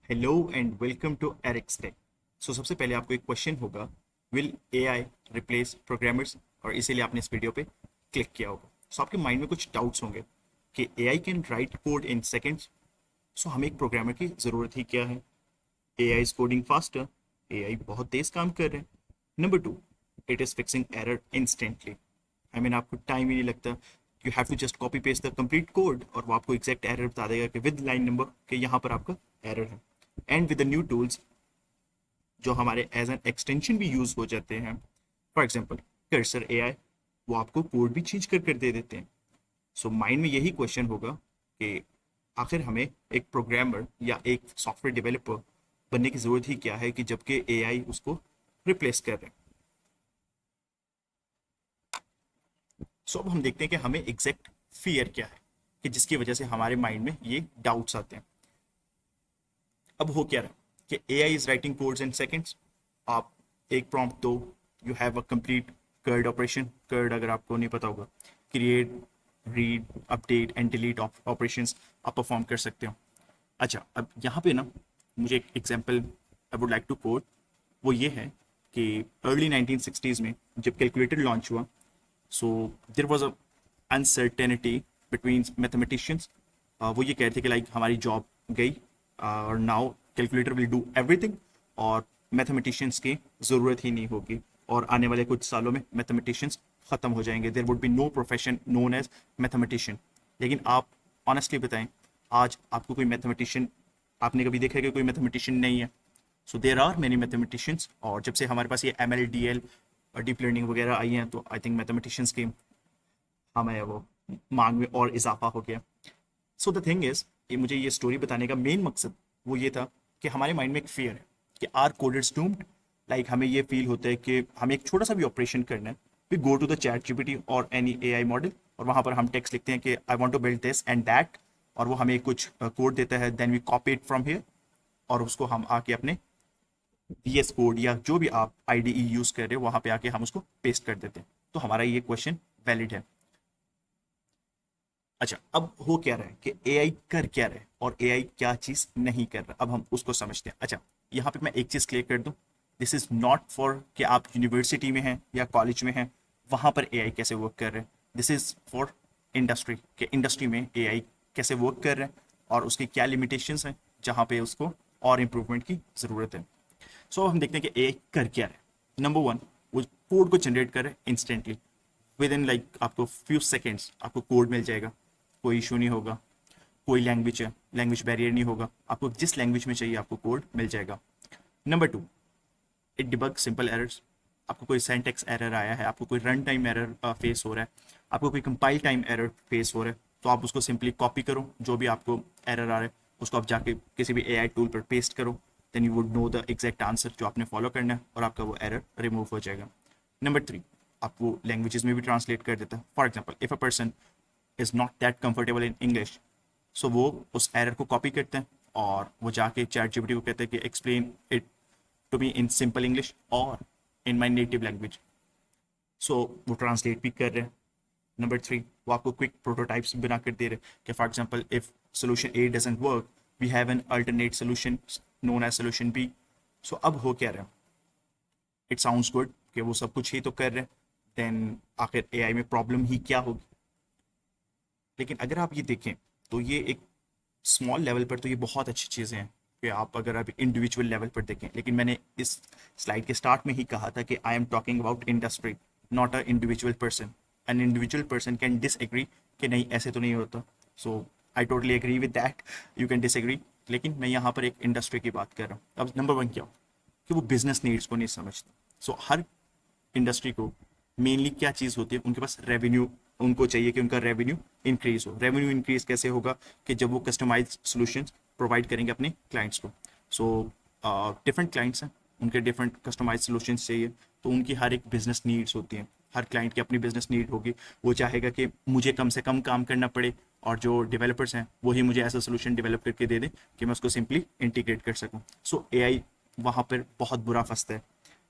Hello and welcome to Eric's tech. सबसे पहले आपको एक क्वेश्चन होगा, विल एआई रिप्लेस प्रोग्रामर्स? और इसीलिए आपने इस वीडियो पे क्लिक किया होगा। आपके माइंड में कुछ डाउट्स होंगे कि AI can write code in seconds, हमें एक प्रोग्रामर की ज़रूरत ही क्या है? AI is coding faster, AI बहुत तेज काम कर रहे हैं। Number two, it is fixing error instantly. आपको टाइम ही नहीं लगता। You have to just copy paste the complete code और वो आपको एग्जैक्ट एरर बता देगा कि विद लाइन नंबर कि यहाँ पर आपका एरर है। And with the new tools जो हमारे एज एन एक्सटेंशन भी यूज हो जाते हैं, फॉर एग्जाम्पल कर्सर एआई, वो आपको कोड भी चेंज कर दे देते हैं। माइंड में यही क्वेश्चन होगा कि आखिर हमें एक प्रोग्रामर या एक सॉफ्टवेयर डेवलपर बनने की जरूरत ही क्या है कि जबकि एआई उसको रिप्लेस कर रहे हैं। अब हम देखते हैं कि हमें एग्जैक्ट फियर क्या है कि जिसकी वजह से हमारे माइंड में ये डाउट्स आते हैं। अब हो क्या रहा है कि AI is writing codes in seconds. आप एक प्रॉम्प्ट दो, you have a complete CRUD operation. CRUD अगर आपको नहीं पता होगा, create, read, update and delete operations आप परफॉर्म कर सकते हो। अच्छा, अब यहाँ पे ना मुझे एक example I would like to quote. वो ये है कि अर्ली 1960s में जब कैलकुलेटर लॉन्च हुआ, so there was a uncertainty between mathematicians. वो ये कह रहे थे कि लाइक हमारी जॉब गई और now calculator will do everything और मैथमेटिशियंस की ज़रूरत ही नहीं होगी और आने वाले कुछ सालों में मैथमेटिशियंस ख़त्म हो जाएंगे। There would be no profession known as mathematician. लेकिन आप ऑनेस्टली बताएं, आज आपको कोई मैथमेटिशियन, आपने कभी देखा है कि कोई मैथमेटिशियन नहीं है? देर आर मेनी मैथमेटिशियंस, और जब से हमारे पास ये एम एल डी एल और डीप लर्निंग वगैरह आई हैं तो आई थिंक मैथमेटिशियंस की हमें वो मांग में और इजाफा हो गया। द थिंग इज, ये मुझे ये स्टोरी बताने का मेन मकसद वो ये था कि हमारे माइंड में एक फियर है कि R code is doomed. Like हमें ये फील होता है कि हमें एक छोटा सा भी ऑपरेशन करना है, we go to the ChatGPT और एनी एआई मॉडल और वहाँ पर हम टेक्स्ट लिखते हैं कि I want to build this and that, और वो हमें कुछ कोड देता है। Then we copy it from here और उसको हम आके अपने VS कोड या जो भी आप IDE यूज कर रहे हो वहां पे आके हम उसको पेस्ट कर देते हैं। तो हमारा ये क्वेश्चन वैलिड है। अच्छा, अब हो क्या रहा है कि एआई कर क्या रहा है और एआई क्या चीज नहीं कर रहा, अब हम उसको समझते हैं। अच्छा, यहाँ पे मैं एक चीज क्लियर कर दूं, दिस इज नॉट फॉर कि आप यूनिवर्सिटी में हैं या कॉलेज में हैं वहां पर एआई कैसे वर्क कर रहे हैं। दिस इज फॉर इंडस्ट्री, के इंडस्ट्री में एआई कैसे वर्क कर रहे हैं और उसकी क्या लिमिटेशंस हैं जहाँ पे उसको और इम्प्रूवमेंट की ज़रूरत है। हम देखते हैं कि एआई कर क्या रहा है। नंबर वन, वो कोड को जनरेट कर रहे हैं इंस्टेंटली, विद इन लाइक आपको फ्यू सेकेंड्स आपको कोड मिल जाएगा, कोई इशू नहीं होगा। कोई लैंग्वेज है, लैंग्वेज बैरियर नहीं होगा, आपको जिस लैंग्वेज में चाहिए आपको कोड मिल जाएगा। Number two, it debug simple errors. आपको कोई सेंटेक्स एरर आया है, आपको कोई रन टाइम एरर फेस हो रहा है, आपको कोई कंपाइल टाइम एरर फेस हो रहा है, तो आप उसको सिंपली कॉपी करो, जो भी आपको एरर आ रहा है उसको आप जाके किसी भी एआई टूल पर पेस्ट करो। Then you would know the exact answer जो आपने फॉलो करना है और आपका वो एरर रिमूव हो जाएगा। नंबर थ्री, आपको लैंग्वेजेस में भी ट्रांसलेट कर देता है। For example, if a person is not that comfortable in English, वो उस एरर को कॉपी करते हैं और वो जाके चैट जीपीटी को कहते हैं कि explain it to me in simple English और इन माई नेटिव लैंग्वेज। वो ट्रांसलेट भी कर रहे हैं। नंबर थ्री, वो आपको क्विक प्रोटोटाइप्स बना कर दे रहे हैं कि for example if solution A doesn't work, we have an alternate solution known as solution B. अब हो क्या रहा है, इट साउंड्स गुड कि वो सब कुछ ही तो कर रहे हैं, देन आखिर एआई में प्रॉब्लम ही क्या होगी? लेकिन अगर आप ये देखें तो ये एक स्मॉल लेवल पर तो ये बहुत अच्छी चीज़ें हैं कि आप अगर आप इंडिविजुअल लेवल पर देखें। लेकिन मैंने इस स्लाइड के स्टार्ट में ही कहा था कि I am talking about industry, not a individual person. An individual person can disagree कि नहीं ऐसे तो नहीं होता। I totally agree with that, you can disagree, लेकिन मैं यहाँ पर एक इंडस्ट्री की बात कर रहा हूँ। अब नंबर वन क्या हो कि वो बिजनेस नीड्स को नहीं समझते। हर इंडस्ट्री को मेनली क्या चीज़ होती है, उनके पास रेवेन्यू, उनको चाहिए कि उनका रेवेन्यू इंक्रीज हो। रेवेन्यू इंक्रीज कैसे होगा कि जब वो कस्टमाइज सॉल्यूशंस प्रोवाइड करेंगे अपने क्लाइंट्स को। डिफरेंट क्लाइंट्स हैं, उनके डिफरेंट कस्टमाइज सॉल्यूशंस चाहिए, तो उनकी हर एक बिजनेस नीड्स होती हैं। हर क्लाइंट की अपनी बिजनेस नीड होगी, वो चाहेगा कि मुझे कम से कम काम करना पड़े और जो डेवलपर्स हैं वही मुझे ऐसा सोल्यूशन डेवलप करके दे दें कि मैं उसको सिंपली इंटीग्रेट कर सकूं। एआई वहाँ पर बहुत बुरा फंसता है।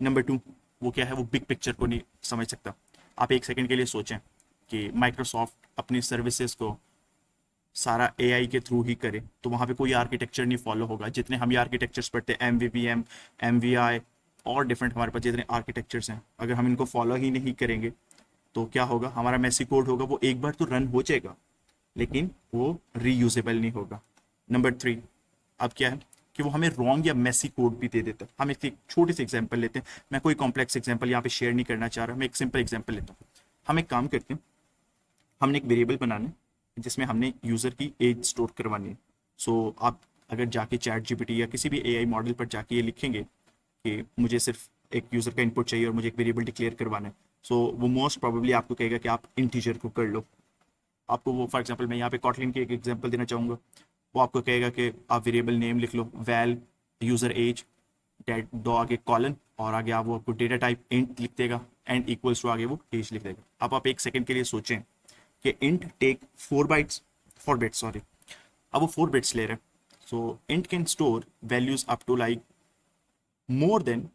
नंबर टू, वो क्या है, वो बिग पिक्चर को नहीं समझ सकता। आप एक सेकंड के लिए सोचें कि माइक्रोसॉफ्ट अपनी सर्विसेज को सारा एआई के थ्रू ही करे तो वहाँ पे कोई आर्किटेक्चर नहीं फॉलो होगा। जितने हम ये आर्किटेक्चर्स पढ़ते हैं, एमवीवीएम, एमवीआई और डिफरेंट हमारे पास जितने आर्किटेक्चर्स हैं, अगर हम इनको फॉलो ही नहीं करेंगे तो क्या होगा, हमारा मेसी कोड होगा वो एक बार तो रन हो जाएगा लेकिन वो रीयूजेबल नहीं होगा। नंबर 3, अब क्या है कि वो हमें रॉन्ग या मेसी कोड भी दे देता है। हम एक छोटी सी एग्जांपल लेते हैं, मैं कोई कॉम्प्लेक्स एग्जांपल यहाँ पे शेयर नहीं करना चाह रहा, मैं एक सिंपल एग्जांपल लेता हूँ। हम एक काम करते हैं, हमने एक वेरिएबल बनाना है जिसमें हमने यूज़र की एज स्टोर करवानी है। सो आप अगर जाके चैट जीपीटी या किसी भी एआई मॉडल पर जाके ये लिखेंगे कि मुझे सिर्फ एक यूज़र का इनपुट चाहिए और मुझे एक वेरिएबल डिक्लेयर करवाना है, सो वो मोस्ट प्रोबेबली आपको कहेगा कि आप इंटीजर को कर लो। आपको वो फॉर एग्जांपल मैं यहाँ पे कॉटलिन की एक एग्जांपल देना चाहूँगा, वो आपको कहेगा कि आप वेरिएबल नेम लिख लो, वैल यूज़र एज, डेट दो आगे कॉलन और आगे आप वो आपको डेटा टाइप इंट लिख देगा एंड इक्वल्स टू आगे वो एज लिख देगा। अब आप एक सेकंड के लिए सोचें कि इंट टेक 4 बिट्स सॉरी, अब वो 4 बिट्स ले रहे हैं, so int can store values up to like more than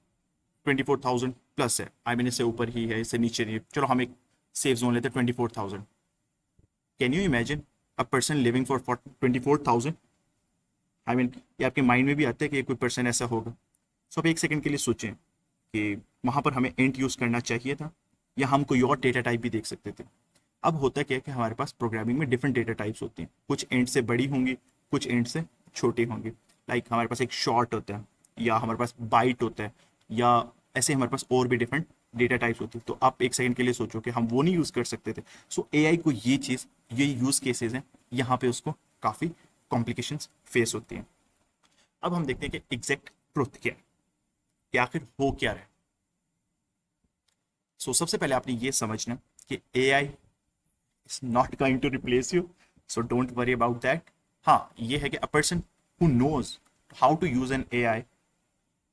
24,000 plus है, आई मीन इससे ऊपर ही है, इससे नीचे नहीं है। चलो हम एक सेफ जोन लेते हैं 24,000। Can you imagine a person living for 24,000? I mean ये आपके माइंड में भी आता है कि कोई पर्सन ऐसा होगा। सो आप एक सेकंड के लिए सोचें कि वहाँ पर हमें इंट यूज़ करना चाहिए था या हम कोई और डेटा टाइप भी देख सकते थे। अब होता क्या है कि हमारे पास प्रोग्रामिंग में डिफरेंट डेटा टाइप्स होती हैं, कुछ इंट से बड़ी होंगी, कुछ इंट से छोटी होंगी। लाइक हमारे पास एक शॉर्ट होता है या हमारे पास बाइट होता है या ऐसे हमारे पास और भी डिफरेंट डेटा टाइप्स होती है। तो आप एक सेकंड के लिए सोचो कि हम वो नहीं यूज़ कर सकते थे। सो एआई को ये चीज़, ये यूज़ केसेस हैं, यहाँ पे उसको काफ़ी कॉम्प्लिकेशंस फेस होती हैं। अब हम देखते हैं कि एग्जैक्ट ट्रुथ क्या है, कि आखिर हो क्या रहा है। सो सबसे पहले आपने ये समझना कि AI is not going to replace you, so don't worry about that. हाँ, ये है कि a person who knows how to use an AI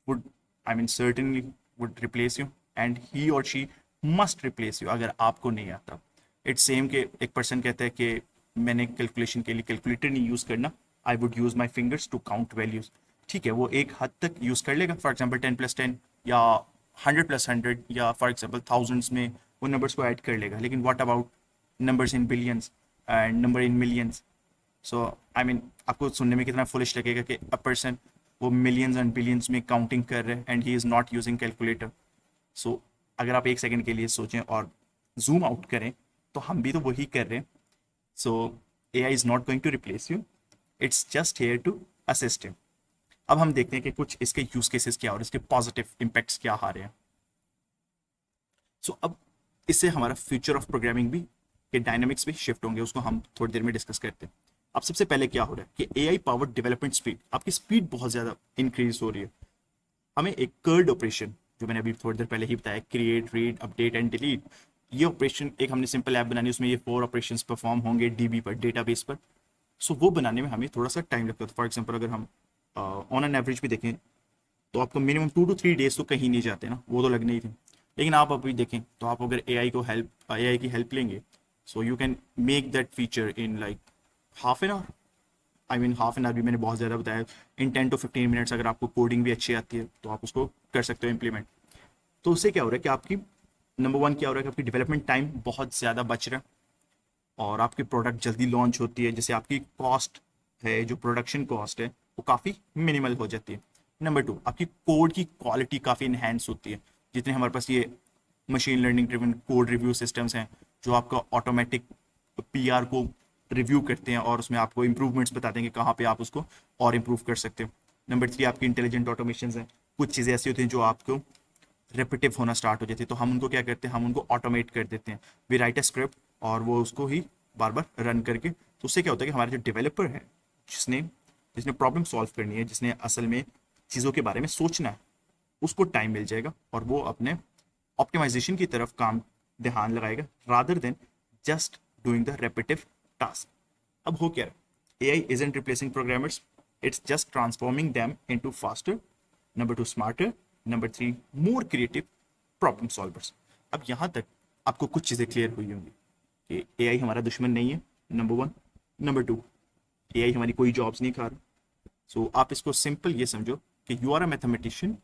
would, I mean certainly would replace you and he or she must replace you अगर आपको नहीं आता। It's same के एक पर्सन कहता है कि मैंने कैलकुलेशन के लिए कैलकुलेटर नहीं यूज़ करना, I would use my fingers to count values. ठीक है, वो एक हद तक यूज़ कर लेगा, फॉर एग्जाम्पल 10+10 या 100+100 या फॉर एग्जाम्पल थाउजेंड्स में वो नंबर्स को ऐड कर लेगा। लेकिन what about numbers in billions and number in millions? So I mean आपको सुनने में कितना फुलिश लगेगा कि अ पर्सन वो मिलियंस एंड बिलियंस में काउंटिंग कर रहे हैं and he is not using calculator. So अगर आप एक सेकंड के लिए सोचें और जूम आउट करें तो हम भी तो वही कर रहे हैं। So AI is not going to replace you, it's just here to assist you. अब हम देखते हैं कि कुछ इसके यूज केसेस क्या और इसके पॉजिटिव इम्पैक्ट्स क्या आ रहे हैं। सो अब इससे हमारा फ्यूचर ऑफ प्रोग्रामिंग भी के डायनामिक्स भी शिफ्ट होंगे, उसको हम थोड़ी देर में डिस्कस करते हैं। अब सबसे पहले क्या हो रहा है कि एआई पावर्ड डेवलपमेंट स्पीड, आपकी स्पीड बहुत ज़्यादा इंक्रीज हो रही है। हमें एक कर्ड ऑपरेशन जो मैंने अभी थोड़ी देर पहले ही बताया, create, read, update and delete, ये ऑपरेशन एक हमने सिंपल ऐप बनानी है, उसमें ये 4 ऑपरेशंस परफॉर्म होंगे डीबी पर, डेटाबेस पर। सो वो बनाने में हमें थोड़ा सा टाइम लगता है। फॉर एग्जाम्पल अगर हम ऑन एन एवरेज भी देखें तो आपको मिनिमम 2 to 3 डेज तो कहीं नहीं जाते ना, वो तो लगने ही थे। लेकिन आप अभी देखें तो आप अगर एआई की हेल्प लेंगे, so you can make that feature in like half an hour. I mean half an hour भी मैंने बहुत ज़्यादा बताया, इन 10 to 15 मिनट्स अगर आपको कोडिंग भी अच्छी आती है तो आप उसको कर सकते हो इम्प्लीमेंट। तो उससे क्या हो रहा है कि आपकी नंबर 1 क्या हो रहा है कि आपकी डेवलपमेंट टाइम बहुत ज़्यादा बच रहा है और आपकी प्रोडक्ट जल्दी लॉन्च होती है, जैसे आपकी कॉस्ट है, जो प्रोडक्शन कॉस्ट है वो काफ़ी मिनिमल हो जाती है। नंबर 2, आपकी कोड की क्वालिटी काफ़ी इन्हेंस होती है। जितने हमारे पास ये machine learning driven code review systems हैं जो आपका ऑटोमेटिक पीआर को रिव्यू करते हैं और उसमें आपको इंप्रूवमेंट्स बताते हैं कि कहाँ पे आप उसको और इम्प्रूव कर सकते हो। नंबर 3, आपकी इंटेलिजेंट ऑटोमेशन हैं, कुछ चीज़ें ऐसी होती हैं जो आपको रेपिटिव होना स्टार्ट हो जाती है, तो हम उनको क्या करते हैं, हम उनको ऑटोमेट कर देते हैं। वी राइट अ स्क्रिप्ट और वो उसको ही बार बार रन करके, तो उससे क्या होता है कि हमारे जो डेवलपर है, जिसने जिसने प्रॉब्लम सॉल्व करनी है, जिसने असल में चीज़ों के बारे में सोचना है, उसको टाइम मिल जाएगा और वो अपने ऑप्टिमाइजेशन की तरफ काम ध्यान लगाएगा rather than just doing the repetitive task. अब हो क्या रहा है, AI isn't replacing programmers, it's just transforming them into faster, number 2 smarter, number 3 more creative problem solvers. अब यहाँ तक आपको कुछ चीज़ें क्लियर हुई होंगी कि एआई हमारा दुश्मन नहीं है, नंबर 1। नंबर 2, एआई हमारी कोई जॉब्स नहीं खा रहा। सो आप इसको सिंपल ये समझो कि you are a mathematician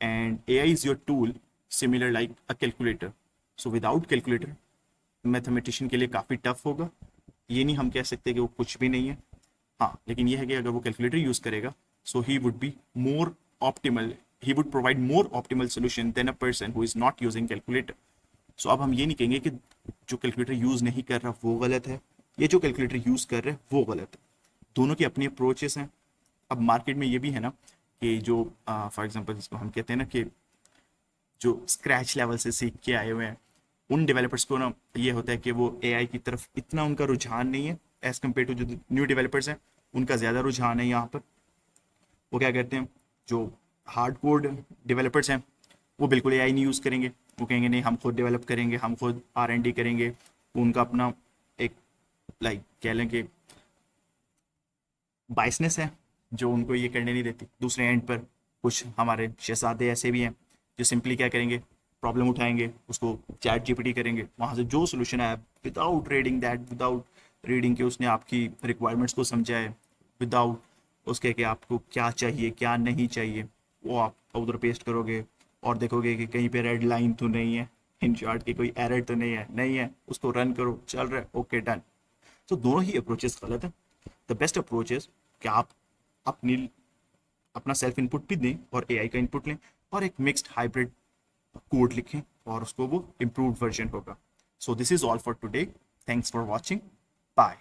and AI is your tool, similar like a calculator. So without calculator mathematician के लिए काफ़ी टफ होगा, ये नहीं हम कह सकते कि वो कुछ भी नहीं है। हाँ, लेकिन ये है कि अगर वो कैलकुलेटर यूज़ करेगा, so he would be more optimal, he would provide more optimal solution than a person who is not using calculator. So अब हम ये नहीं कहेंगे कि जो कैलकुलेटर यूज़ नहीं कर रहा वो गलत है, ये जो कैलकुलेटर यूज़ कर रहे हैं वो गलत है। दोनों की अपनी अप्रोचेस हैं। अब मार्केट में ये भी है ना कि जो फॉर एग्जांपल जिसको हम कहते हैं ना कि जो स्क्रैच लेवल से सीख के आए हुए हैं, उन डेवलपर्स को ना ये होता है कि वो एआई की तरफ इतना उनका रुझान नहीं है एज कम्पेयर टू जो न्यू डेवलपर्स हैं, उनका ज़्यादा रुझान है यहाँ पर। वो क्या करते हैं, जो हार्ड कोड डेवलपर्स हैं वो बिल्कुल एआई नहीं यूज़ करेंगे, वो कहेंगे नहीं हम खुद डेवलप करेंगे, हम खुद R&D करेंगे। वो उनका अपना एक लाइक कह लें कि बाइसनेस है जो उनको ये करने नहीं देती। दूसरे एंड पर कुछ हमारे शहजादे ऐसे भी हैं जो सिंपली क्या करेंगे, प्रॉब्लम उठाएंगे, उसको चैट जीपीटी करेंगे, वहाँ से जो सोल्यूशन आया without reading that, without reading के उसने आपकी रिक्वायरमेंट्स को समझा है, विदाउट उसके कि आपको क्या चाहिए क्या नहीं चाहिए, वो आप उधर पेस्ट करोगे और देखोगे कि कहीं पे रेड लाइन तो नहीं है, इन शॉर्ट की कोई एरर तो नहीं है, उसको रन करो, चल रहा है, ओके डन। तो दोनों ही अप्रोचेस गलत है। द बेस्ट अप्रोच इज कि आप अपनी अपना सेल्फ इनपुट भी दें और एआई का इनपुट लें और एक मिक्स्ड हाइब्रिड कोड लिखें और उसको वो इम्प्रूव्ड वर्जन होगा। So this is all for today, thanks for watching, bye.